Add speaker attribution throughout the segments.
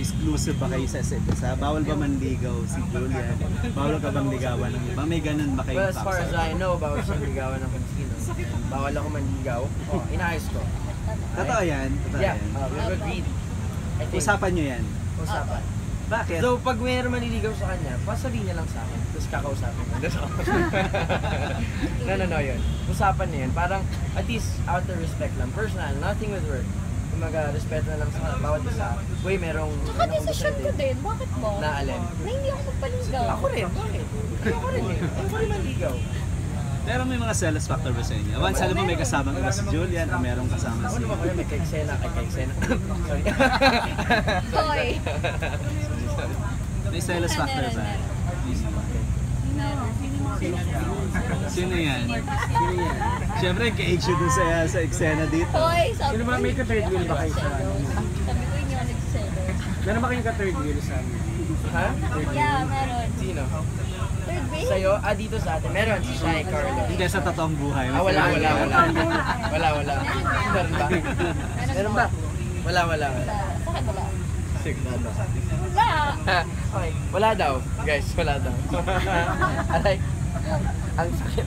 Speaker 1: exclusive ba kayo sa isa't isa? Bawal ba manligaw si Julian? Bawal ka bang ligawan ng iba? May ganun ba kayo?
Speaker 2: Well, as far as I know, bawal siyang ligawan ng kung sino. Bawal ako manligaw. Oh, inayos ko.
Speaker 1: Totoo yan? Totoo
Speaker 2: Yeah,
Speaker 1: yan.
Speaker 2: we've agreed. I think.
Speaker 1: Usapan nyo yan?
Speaker 2: Usapan.
Speaker 1: Bakit?
Speaker 2: So, pag mayroon manliligaw sa kanya, pasabihin niya lang sa akin. Tapos kakausapin ko. No, yun. Usapan niya yun. Parang, at least, out of respect lang. Personal, nothing with work. Respeto na lang sa bawat isa. Uy, merong...
Speaker 3: Nakadesisyon ko din. Bakit ba?
Speaker 2: Na alin?
Speaker 3: Na hindi ako magpaligaw.
Speaker 2: Ako rin, bakit? Ako rin eh. Ako rin manligaw.
Speaker 1: Pero may mga jealous factor ba sa inyo? Once alam mo may kasamang iba si Julian o merong kasama
Speaker 2: Ako
Speaker 1: si...
Speaker 2: naman kayo, may kaiksena. Sorry.
Speaker 3: Hoy.
Speaker 1: May jealous factor ba? Sino yan? Siyempre, ka-age yun dun sa eksena dito.
Speaker 3: Hoy, sabi
Speaker 4: Sino ba may ka-third wheel ba kayo sa
Speaker 3: Sabi ko hindi ako nag-seller.
Speaker 4: Meron ba kayong ka-third wheel sa amin?
Speaker 2: Ha?
Speaker 3: Yeah, meron.
Speaker 2: Sino?
Speaker 3: Third base?
Speaker 2: Sa'yo? Dito sa atin. Meron si Shai Carlo.
Speaker 1: Hindi sa totoong buhay.
Speaker 2: Wala. Meron ba? Meron ba? Wala.
Speaker 3: Sa akin wala.
Speaker 2: Sigurado.
Speaker 3: Wala.
Speaker 2: Okay. Wala daw. Guys, wala daw. Aray. Ang sakit.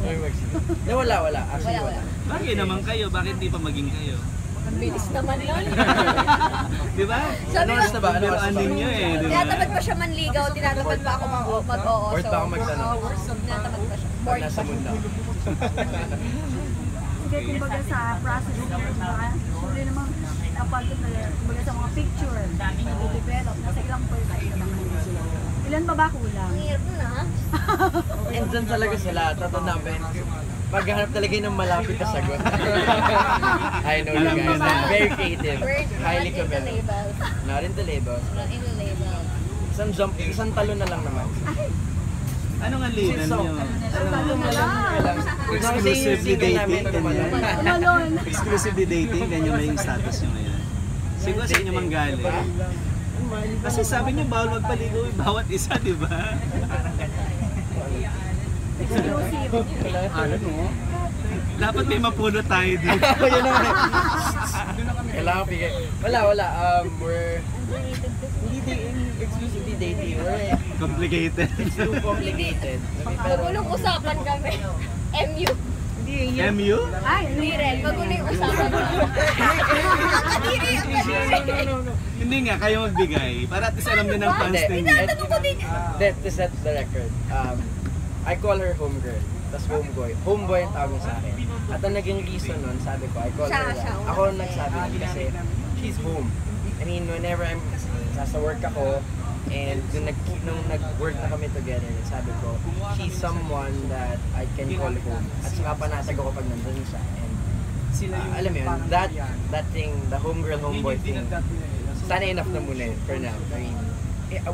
Speaker 2: Ay, magsigit. Wala. Actually, wala.
Speaker 1: Bakit naman kayo? Bakit di pa maging kayo?
Speaker 3: Ang bilis naman nun.
Speaker 1: Di ba?
Speaker 3: Sabi
Speaker 2: Ano oras na ba? Ano
Speaker 1: Pero
Speaker 2: oras na ba?
Speaker 1: anding nyo eh. Di ba?
Speaker 3: Tinatamad pa siya manligaw, tinatamad pa ako mag-oo.
Speaker 2: Worth ba ako magtanong?
Speaker 3: Tinatamad pa siya.
Speaker 2: Pag nasa mundo.
Speaker 5: Kasi kumbaga sa process na diba? Hindi naman napagod na kumbaga sa mga picture, i-develop, nasa ilang person na ilan pa ba kulang?
Speaker 3: Ang hirap na ha?
Speaker 2: And dyan talaga sila, tatandapin. Maghanap talaga ng malapit na sagot. I know you guys. I'm very creative.
Speaker 3: We're
Speaker 2: Highly
Speaker 3: not into
Speaker 2: competitive.
Speaker 3: labels.
Speaker 2: Not into labels.
Speaker 3: Not into labels.
Speaker 2: Isang talon na lang naman.
Speaker 1: Anong alinan
Speaker 2: So,
Speaker 1: nyo?
Speaker 2: Exclusively
Speaker 1: dating, ganyan.
Speaker 5: Tumalon!
Speaker 1: Exclusively dating, ganyan ba yung status nyo ngayon? Siguro sa inyo manggaling. Kasi sabi nyo bawal magpaligaw yung bawat isa, di ba?
Speaker 5: Exclusive.
Speaker 4: Ano no?
Speaker 1: Dapat may mapuno tayo dito.
Speaker 2: Yun naman. Kailangan bigay. Wala. We're hindi dating, exclusively dating. We're
Speaker 1: Complicated.
Speaker 2: it's too complicated. Pero
Speaker 3: Magulong usapan kami. MU.
Speaker 2: hindi yun.
Speaker 1: MU?
Speaker 5: Ay,
Speaker 3: Hindi rin. Magulo yung usapan kami. Kadiri.
Speaker 1: Hindi nga, kayo magbigay. Para at least alam nyo ng fans
Speaker 2: Hindi.
Speaker 1: ninyo.
Speaker 3: Tanong ko din.
Speaker 2: To set the record, I call her homegirl. Tapos homeboy ang tawag niya sa akin. At ang naging reason nun, sabi ko, I call her that.
Speaker 3: Siya.
Speaker 2: Ako nagsabi nun kasi she's home. I mean, whenever nasa work ako, and nung nag-work na kami together, sabi ko, she's someone that I can call home. At saka panatag ako pag nandun siya. And alam mo yun, that thing, the homegirl, homeboy thing, sana enough na muna yun for now. I mean,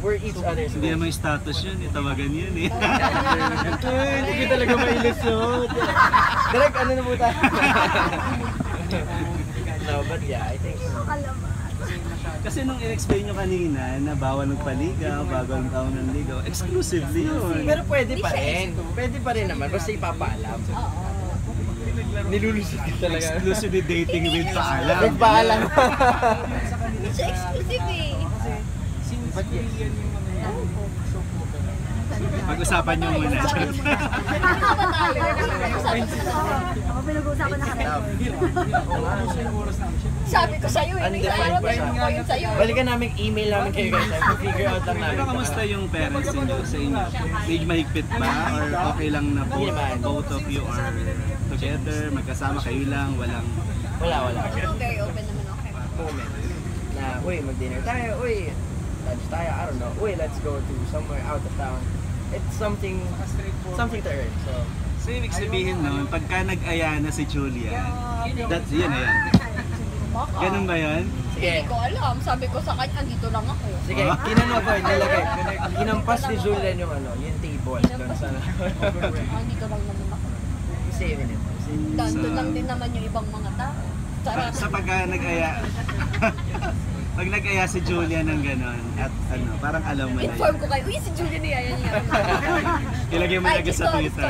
Speaker 2: we're each other's
Speaker 1: Hindi
Speaker 2: home.
Speaker 1: naman yung status yun, itawagan yun eh.
Speaker 2: Hindi ko talaga mailusot. Direk, ano na po tayo? No, but yeah, I think
Speaker 1: Kasi nung in-explain nyo kanina na bawal magpaligaw, bawal ang taon ng ligaw, exclusively yun.
Speaker 2: pero pwede pa rin. Pwede pa rin naman, basta ipapaalam. Nilulusot ka talaga.
Speaker 1: Exclusively dating with paalam.
Speaker 2: Nagpaalam.
Speaker 3: Hindi siya exclusive eh.
Speaker 1: Pag-usapan nyo muna.
Speaker 3: Ano ba tayo?
Speaker 5: ako pinag-uusapan na kami.
Speaker 3: Sabi ko sa'yo eh.
Speaker 2: Undefined pa siya.
Speaker 3: Ko yun sa'yo.
Speaker 2: Balikan namin email namin kayo guys. I-figure out lang namin.
Speaker 1: Pero kamusta yung parents ninyo sa inyo? Medyo mahigpit ba? Or okay lang na both of you are together, magkasama kayo lang, walang...
Speaker 2: Wala.
Speaker 3: Ako very open naman okay.
Speaker 2: Moment na, uy, mag-dinner tayo, uy, lunch tayo, I don't know, uy, let's go to somewhere out of town. It's something to earn, so...
Speaker 1: So ibig sabihin nun, pagka nag-aya na si Julia, that's yun na yan. Ganun ba yun?
Speaker 2: Sige,
Speaker 3: Hindi ko alam. Sabi ko sa kanya, andito lang ako.
Speaker 2: sige, kinano ko, nilagay. Kinampas ni Julian yung ano, yung table. Doon sa...
Speaker 3: Andito lang naman ako.
Speaker 2: Save it.
Speaker 3: Doon lang din naman yung ibang mga tao. Sarap.
Speaker 1: Sa pagka nag-aya, Pag nag-aya si Julia ng gano'n, at ano, parang alam mo na
Speaker 3: Inform
Speaker 1: yun.
Speaker 3: ko kayo, uy, si Julia niya, yan niya.
Speaker 1: Ilagay mo na agad sa Twitter.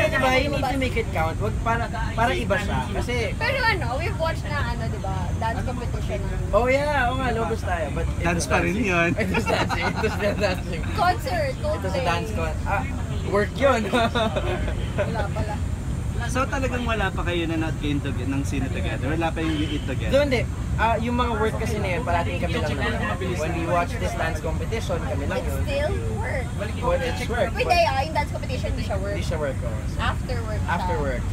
Speaker 2: Diba, you need to make it count. Wag para iba siya. Kasi,
Speaker 3: Pero ano, we've watched na ano, di ba, dance competition.
Speaker 2: oh yeah, oo nga, lobos tayo. But it
Speaker 1: Dance
Speaker 2: was
Speaker 1: pa rin
Speaker 2: dancing.
Speaker 1: yun.
Speaker 2: It was dancing. It was still dancing.
Speaker 3: Concert,
Speaker 2: It was a
Speaker 3: Coldplay.
Speaker 2: dance con. Work yun.
Speaker 3: Wala pala.
Speaker 1: So talagang wala pa kayo na not game together, ng sino together? Wala pa yung you eat
Speaker 2: So
Speaker 1: together?
Speaker 2: hindi, yung mga work kasi na yun, parating kami lang naman. When we watch this dance competition, kami lang
Speaker 3: It's
Speaker 2: yun.
Speaker 3: still work.
Speaker 2: Well, it's work.
Speaker 3: Wait,
Speaker 2: but
Speaker 3: yung dance competition, hindi siya work.
Speaker 2: Hindi siya work. Oh.
Speaker 3: After work siya.
Speaker 2: After work.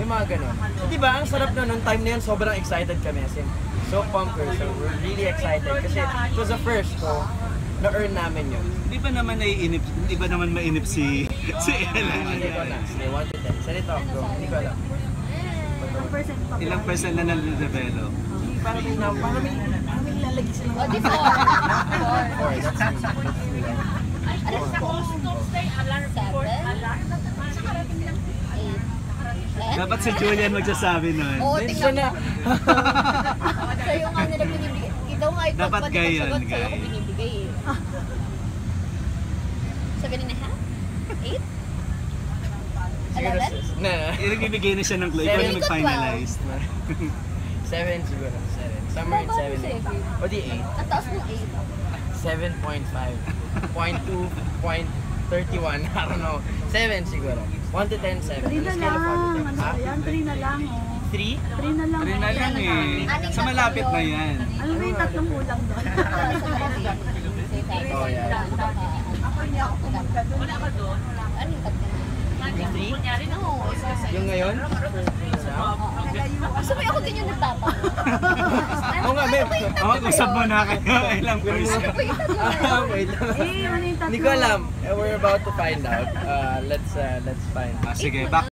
Speaker 2: Yung mga ganun. So, di ba, ang sarap na nung time na yun, sobrang excited kami. As in, so pumped. So we're really excited. Kasi it was the first, so na-earn namin yun.
Speaker 1: Di ba naman naiinip, di ba naman mainip si Ella?
Speaker 2: Hindi ko alam. Sige, 1 to 10. Set it off, go. Hindi ko alam.
Speaker 5: Ilang percent pa ba?
Speaker 1: Ilang percent na nag-develop?
Speaker 2: Parang may lalagay sila.
Speaker 3: O, di 4.
Speaker 2: 4, that's me.
Speaker 3: Ano sa 7?
Speaker 1: Dapat si Julian magsasabi nun.
Speaker 3: Oo,
Speaker 2: Then
Speaker 3: tingnan
Speaker 2: siya na.
Speaker 3: Sa'yo nga nila binibigay. Ikaw nga ikaw
Speaker 1: Dapat
Speaker 3: pati
Speaker 1: gay
Speaker 3: pagsagot
Speaker 1: yun,
Speaker 3: sa'yo
Speaker 1: gay.
Speaker 3: ko binibigay eh. 7.5? 8?
Speaker 2: Siguro
Speaker 3: 11?
Speaker 2: sis. Na.
Speaker 1: Ibibigay na siya ng clue. Ikaw
Speaker 2: Seven.
Speaker 1: yung mag-finalize.
Speaker 2: 7 siguro. 7. Somewhere in 7. O di 8.
Speaker 3: Ang taas ng 8.
Speaker 2: 7.5. 0.2. 0.31. I don't know. 7 siguro. 1 to 10, 7.
Speaker 5: 3 na lang. Ano ba yan? 3 na lang oh.
Speaker 2: 3?
Speaker 5: 3 na lang.
Speaker 1: 3 na lang eh. Sa malapit na yan.
Speaker 5: Ano ba yung tatlong kulang doon?
Speaker 2: Oh, yeah.
Speaker 5: Ako hindi ako pumunta doon.
Speaker 3: Ano yung tatlo?
Speaker 2: Yung 3?
Speaker 3: No, isa.
Speaker 2: Yung ngayon?
Speaker 3: Sabay ako din yung nagtatanong.
Speaker 2: Oo nga, babe.
Speaker 1: Usap mo na kayo. Ilang percent.
Speaker 3: Ano ba yung tatlo?
Speaker 2: Wait.
Speaker 5: Eh, ano yung tatlo?
Speaker 2: Hindi ko alam. We're about to find out. Let's find.
Speaker 1: Ah, sige, back